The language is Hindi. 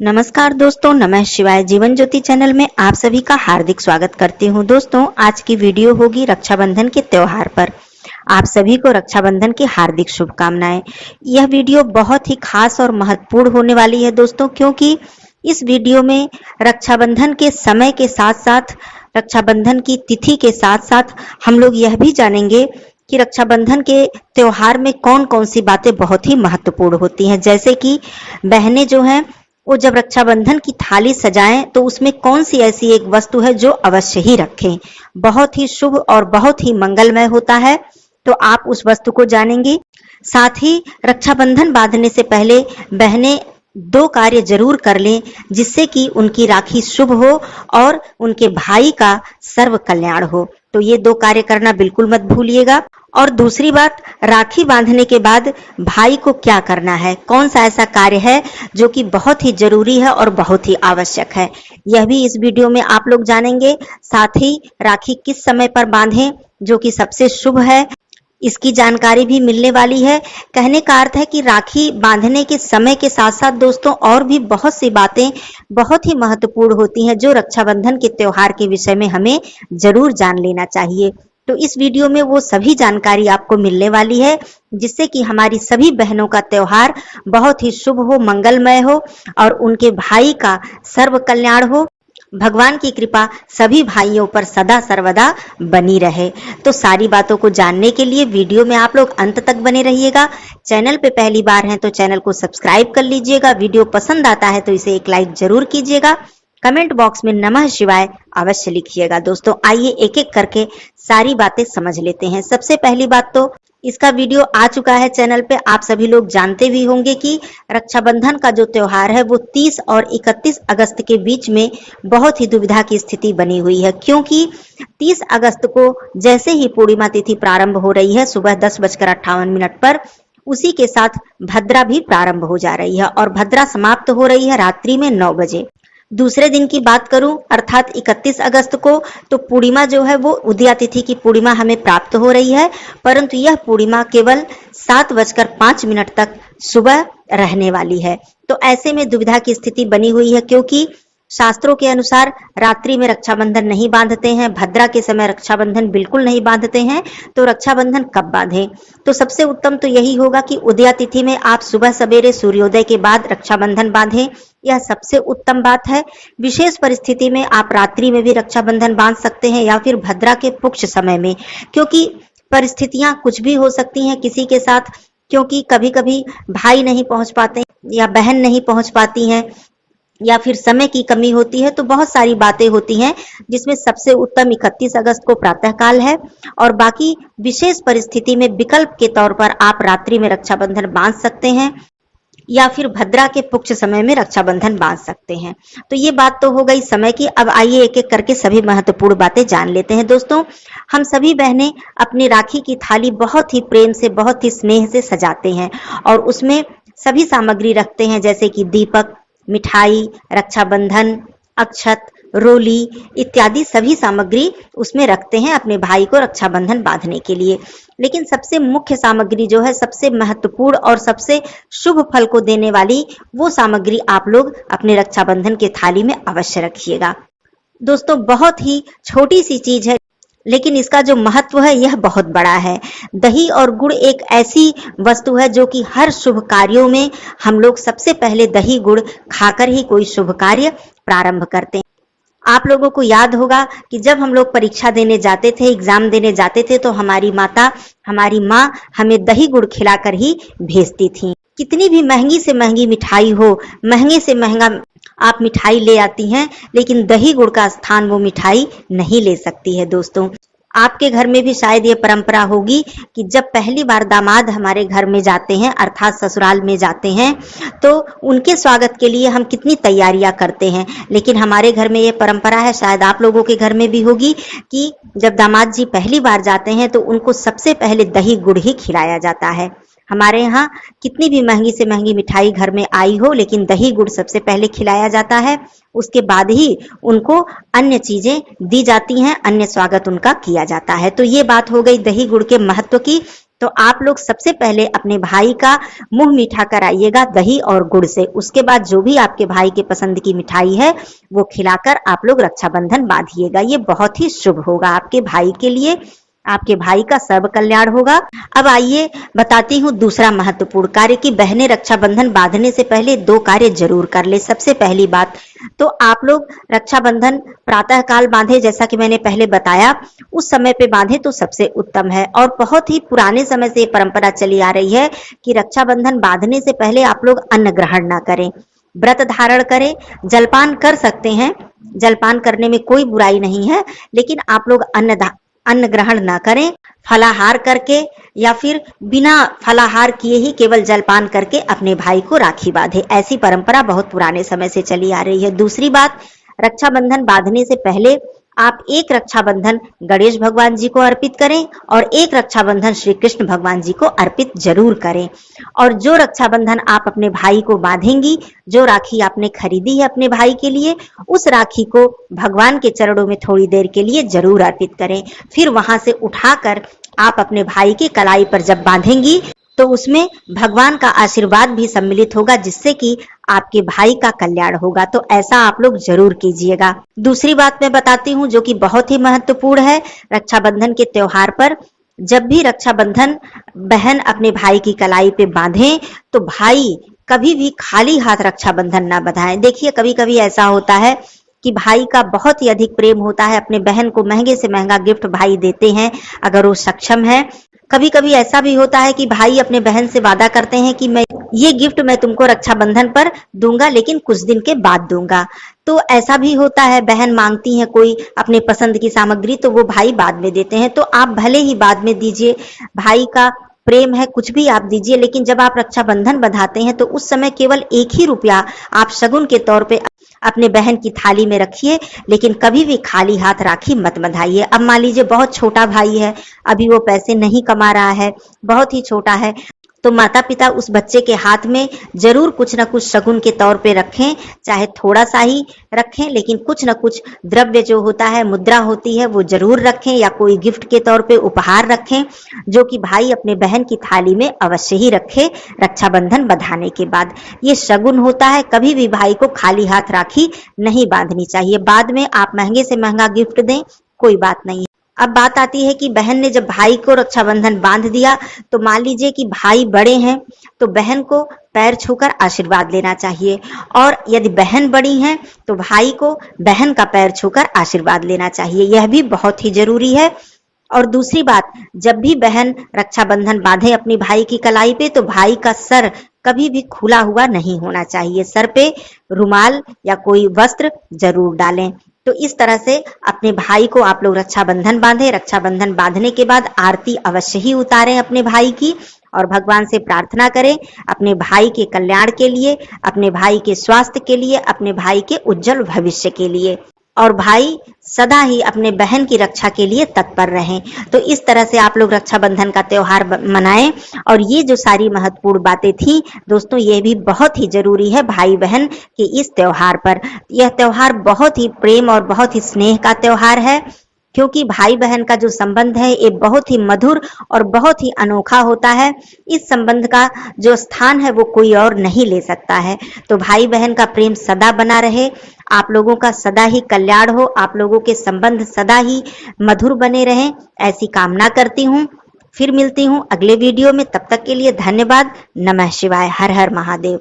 नमस्कार दोस्तों, नमः शिवाय। जीवन ज्योति चैनल में आप सभी का हार्दिक स्वागत करती हूं। दोस्तों, आज की वीडियो होगी रक्षाबंधन के त्योहार पर। आप सभी को रक्षाबंधन की हार्दिक शुभकामनाएं। यह वीडियो बहुत ही खास और महत्वपूर्ण होने वाली है दोस्तों, क्योंकि इस वीडियो में रक्षाबंधन के समय के साथ साथ, रक्षाबंधन की तिथि के साथ साथ हम लोग यह भी जानेंगे कि रक्षाबंधन के त्योहार में कौन कौन सी बातें बहुत ही महत्वपूर्ण होती हैं। जैसे कि बहनें जो हैं वो जब रक्षाबंधन की थाली सजाएं तो उसमें कौन सी ऐसी एक वस्तु है जो अवश्य ही रखें। बहुत ही शुभ और बहुत ही मंगलमय होता है, तो आप उस वस्तु को जानेंगे। साथ ही रक्षाबंधन बांधने से पहले बहनें दो कार्य जरूर कर लें, जिससे कि उनकी राखी शुभ हो और उनके भाई का सर्व कल्याण हो। तो ये दो कार्य करना बिल्कुल मत भूलिएगा। और दूसरी बात, राखी बांधने के बाद भाई को क्या करना है, कौन सा ऐसा कार्य है जो कि बहुत ही जरूरी है और बहुत ही आवश्यक है, यह भी इस वीडियो में आप लोग जानेंगे। साथ ही राखी किस समय पर बांधें जो कि सबसे शुभ है, इसकी जानकारी भी मिलने वाली है। कहने का अर्थ है कि राखी बांधने के समय के साथ साथ दोस्तों और भी बहुत सी बातें बहुत ही महत्वपूर्ण होती हैं, जो रक्षाबंधन के त्योहार के विषय में हमें जरूर जान लेना चाहिए। तो इस वीडियो में वो सभी जानकारी आपको मिलने वाली है, जिससे कि हमारी सभी बहनों का त्योहार बहुत ही शुभ हो, मंगलमय हो और उनके भाई का सर्व कल्याण हो। भगवान की कृपा सभी भाइयों पर सदा सर्वदा बनी रहे। तो सारी बातों को जानने के लिए वीडियो में आप लोग अंत तक बने रहिएगा। चैनल पे पहली बार हैं तो चैनल को सब्सक्राइब कर लीजिएगा। वीडियो पसंद आता है तो इसे एक लाइक जरूर कीजिएगा। कमेंट बॉक्स में नमः शिवाय अवश्य लिखिएगा। दोस्तों, आइए एक एक करके सारी बातें समझ लेते हैं। सबसे पहली बात, तो इसका वीडियो आ चुका है चैनल पे, आप सभी लोग जानते भी होंगे कि रक्षाबंधन का जो त्योहार है वो 30 और 31 अगस्त के बीच में बहुत ही दुविधा की स्थिति बनी हुई है, क्योंकि 30 अगस्त को जैसे ही पूर्णिमा तिथि प्रारंभ हो रही है सुबह 10:58 पर, उसी के साथ भद्रा भी प्रारंभ हो जा रही है और भद्रा समाप्त हो रही है रात्रि में 9 बजे। दूसरे दिन की बात करूं, अर्थात 31 अगस्त को, तो पूर्णिमा जो है वो उदया तिथि की पूर्णिमा हमें प्राप्त हो रही है, परंतु यह पूर्णिमा केवल 7:05 तक सुबह रहने वाली है। तो ऐसे में दुविधा की स्थिति बनी हुई है, क्योंकि शास्त्रों के अनुसार रात्रि में रक्षाबंधन नहीं बांधते हैं, भद्रा के समय रक्षाबंधन बिल्कुल नहीं बांधते हैं। तो रक्षाबंधन कब बांधें? तो सबसे उत्तम तो यही होगा कि उदया तिथि में आप सुबह सवेरे सूर्योदय के बाद रक्षाबंधन बांधें, यह सबसे उत्तम बात है। विशेष परिस्थिति में आप रात्रि में भी रक्षाबंधन बांध सकते हैं या फिर भद्रा के पुक्ष समय में, क्योंकि परिस्थितियां कुछ भी हो सकती हैं किसी के साथ, क्योंकि कभी कभी भाई नहीं पहुंच पाते या बहन नहीं पहुंच पाती हैं या फिर समय की कमी होती है। तो बहुत सारी बातें होती हैं, जिसमें सबसे उत्तम 31 अगस्त को प्रातःकाल है। और बाकी विशेष परिस्थिति में विकल्प के तौर पर आप रात्रि में रक्षाबंधन बांध सकते हैं या फिर भद्रा के पुक्ष समय में रक्षाबंधन बांध सकते हैं। तो ये बात तो हो गई समय की। अब आइए एक एक करके सभी महत्वपूर्ण बातें जान लेते हैं। दोस्तों, हम सभी बहनें अपनी राखी की थाली बहुत ही प्रेम से, बहुत ही स्नेह से सजाते हैं और उसमें सभी सामग्री रखते हैं, जैसे कि दीपक, मिठाई, रक्षाबंधन, अक्षत, रोली इत्यादि सभी सामग्री उसमें रखते हैं अपने भाई को रक्षाबंधन बांधने के लिए। लेकिन सबसे मुख्य सामग्री जो है, सबसे महत्वपूर्ण और सबसे शुभ फल को देने वाली, वो सामग्री आप लोग अपने रक्षाबंधन के थाली में अवश्य रखिएगा। दोस्तों, बहुत ही छोटी सी चीज है, लेकिन इसका जो महत्व है यह बहुत बड़ा है। दही और गुड़ एक ऐसी वस्तु है जो कि हर शुभ कार्यों में हम लोग सबसे पहले दही गुड़ खाकर ही कोई शुभ कार्य प्रारंभ करते हैं। आप लोगों को याद होगा कि जब हम लोग परीक्षा देने जाते थे, एग्जाम देने जाते थे, तो हमारी माँ हमें दही गुड़ खिलाकर ही भेजती थी। कितनी भी महंगी से महंगी मिठाई हो, महंगे से महंगा आप मिठाई ले आती हैं, लेकिन दही गुड़ का स्थान वो मिठाई नहीं ले सकती है। दोस्तों, आपके घर में भी शायद ये परंपरा होगी कि जब पहली बार दामाद हमारे घर में जाते हैं, अर्थात ससुराल में जाते हैं, तो उनके स्वागत के लिए हम कितनी तैयारियां करते हैं। लेकिन हमारे घर में ये परंपरा है, शायद आप लोगों के घर में भी होगी, कि जब दामाद जी पहली बार जाते हैं तो उनको सबसे पहले दही गुड़ ही खिलाया जाता है। हमारे यहाँ कितनी भी महंगी से महंगी मिठाई घर में आई हो, लेकिन दही गुड़ सबसे पहले खिलाया जाता है, उसके बाद ही उनको अन्य चीजें दी जाती हैं, अन्य स्वागत उनका किया जाता है। तो ये बात हो गई दही गुड़ के महत्व की, तो आप लोग सबसे पहले अपने भाई का मुंह मीठा कराइएगा दही और गुड़ से। उसके बाद जो भी आपके भाई के पसंद की मिठाई है वो खिलाकर आप लोग रक्षाबंधन बांधिएगा। ये बहुत ही शुभ होगा आपके भाई के लिए, आपके भाई का सर्व कल्याण होगा। अब आइए बताती हूँ दूसरा महत्वपूर्ण कार्य कि बहनें रक्षाबंधन बांधने से पहले 2 कार्य जरूर कर ले। सबसे पहली बात तो आप लोग रक्षाबंधन प्रातः काल बांधे, जैसा कि मैंने पहले बताया, उस समय पे बांधे तो सबसे उत्तम है। और बहुत ही पुराने समय से ये परंपरा चली आ रही है कि रक्षाबंधन बांधने से पहले आप लोग अन्न ग्रहण ना करें, व्रत धारण करें। जलपान कर सकते हैं, जलपान करने में कोई बुराई नहीं है, लेकिन आप लोग अन्न ग्रहण ना करें। फलाहार करके या फिर बिना फलाहार किए ही केवल जलपान करके अपने भाई को राखी बांधे। ऐसी परंपरा बहुत पुराने समय से चली आ रही है। दूसरी बात, रक्षाबंधन बांधने से पहले आप एक रक्षाबंधन गणेश भगवान जी को अर्पित करें और एक रक्षाबंधन श्री कृष्ण भगवान जी को अर्पित जरूर करें। और जो रक्षाबंधन आप अपने भाई को बांधेंगी, जो राखी आपने खरीदी है अपने भाई के लिए, उस राखी को भगवान के चरणों में थोड़ी देर के लिए जरूर अर्पित करें। फिर वहां से उठाकर आप अपने भाई की कलाई पर जब बांधेंगी तो उसमें भगवान का आशीर्वाद भी सम्मिलित होगा, जिससे कि आपके भाई का कल्याण होगा। तो ऐसा आप लोग जरूर कीजिएगा। दूसरी बात मैं बताती हूँ जो कि बहुत ही महत्वपूर्ण है। रक्षाबंधन के त्योहार पर जब भी रक्षाबंधन बहन अपने भाई की कलाई पे बांधे तो भाई कभी भी खाली हाथ रक्षाबंधन ना बंधाएं। देखिए, कभी कभी ऐसा होता है कि भाई का बहुत ही अधिक प्रेम होता है, अपने बहन को महंगे से महंगा गिफ्ट भाई देते हैं अगर वो सक्षम है। कभी कभी ऐसा भी होता है कि भाई अपने बहन से वादा करते हैं कि मैं ये गिफ्ट मैं तुमको रक्षाबंधन पर दूंगा, लेकिन कुछ दिन के बाद दूंगा। तो ऐसा भी होता है, बहन मांगती है कोई अपने पसंद की सामग्री तो वो भाई बाद में देते हैं। तो आप भले ही बाद में दीजिए, भाई का प्रेम है, कुछ भी आप दीजिए, लेकिन जब आप रक्षाबंधन बंधाते हैं तो उस समय केवल 1 ही रुपया आप शगुन के तौर पे अपने बहन की थाली में रखिए, लेकिन कभी भी खाली हाथ राखी मत बंधाइए। अब मान लीजिए बहुत छोटा भाई है, अभी वो पैसे नहीं कमा रहा है, बहुत ही छोटा है, तो माता पिता उस बच्चे के हाथ में जरूर कुछ न कुछ शगुन के तौर पे रखें, चाहे थोड़ा सा ही रखें, लेकिन कुछ न कुछ द्रव्य जो होता है, मुद्रा होती है, वो जरूर रखें, या कोई गिफ्ट के तौर पे उपहार रखें, जो कि भाई अपने बहन की थाली में अवश्य ही रखे रक्षाबंधन बंधाने के बाद। ये शगुन होता है, कभी भी भाई को खाली हाथ राखी नहीं बांधनी चाहिए। बाद में आप महंगे से महंगा गिफ्ट दें, कोई बात नहीं। अब बात आती है कि बहन ने जब भाई को रक्षाबंधन बांध दिया तो मान लीजिए कि भाई बड़े हैं तो बहन को पैर छूकर आशीर्वाद लेना चाहिए, और यदि बहन बड़ी हैं तो भाई को बहन का पैर छूकर आशीर्वाद लेना चाहिए। यह भी बहुत ही जरूरी है। और दूसरी बात, जब भी बहन रक्षाबंधन बांधे अपनी भाई की कलाई पे तो भाई का सर कभी भी खुला हुआ नहीं होना चाहिए, सर पे रुमाल या कोई वस्त्र जरूर डालें। तो इस तरह से अपने भाई को आप लोग रक्षाबंधन बांधे। रक्षाबंधन बांधने के बाद आरती अवश्य ही उतारें अपने भाई की, और भगवान से प्रार्थना करें अपने भाई के कल्याण के लिए, अपने भाई के स्वास्थ्य के लिए, अपने भाई के उज्जवल भविष्य के लिए। और भाई सदा ही अपने बहन की रक्षा के लिए तत्पर रहें। तो इस तरह से आप लोग रक्षाबंधन का त्योहार मनाएं। और ये जो सारी महत्वपूर्ण बातें थी दोस्तों, ये भी बहुत ही जरूरी है भाई बहन के इस त्योहार पर। यह त्योहार बहुत ही प्रेम और बहुत ही स्नेह का त्योहार है, क्योंकि भाई बहन का जो संबंध है ये बहुत ही मधुर और बहुत ही अनोखा होता है। इस संबंध का जो स्थान है वो कोई और नहीं ले सकता है। तो भाई बहन का प्रेम सदा बना रहे, आप लोगों का सदा ही कल्याण हो, आप लोगों के संबंध सदा ही मधुर बने रहें, ऐसी कामना करती हूँ। फिर मिलती हूँ अगले वीडियो में, तब तक के लिए धन्यवाद। नमः शिवाय। हर हर महादेव।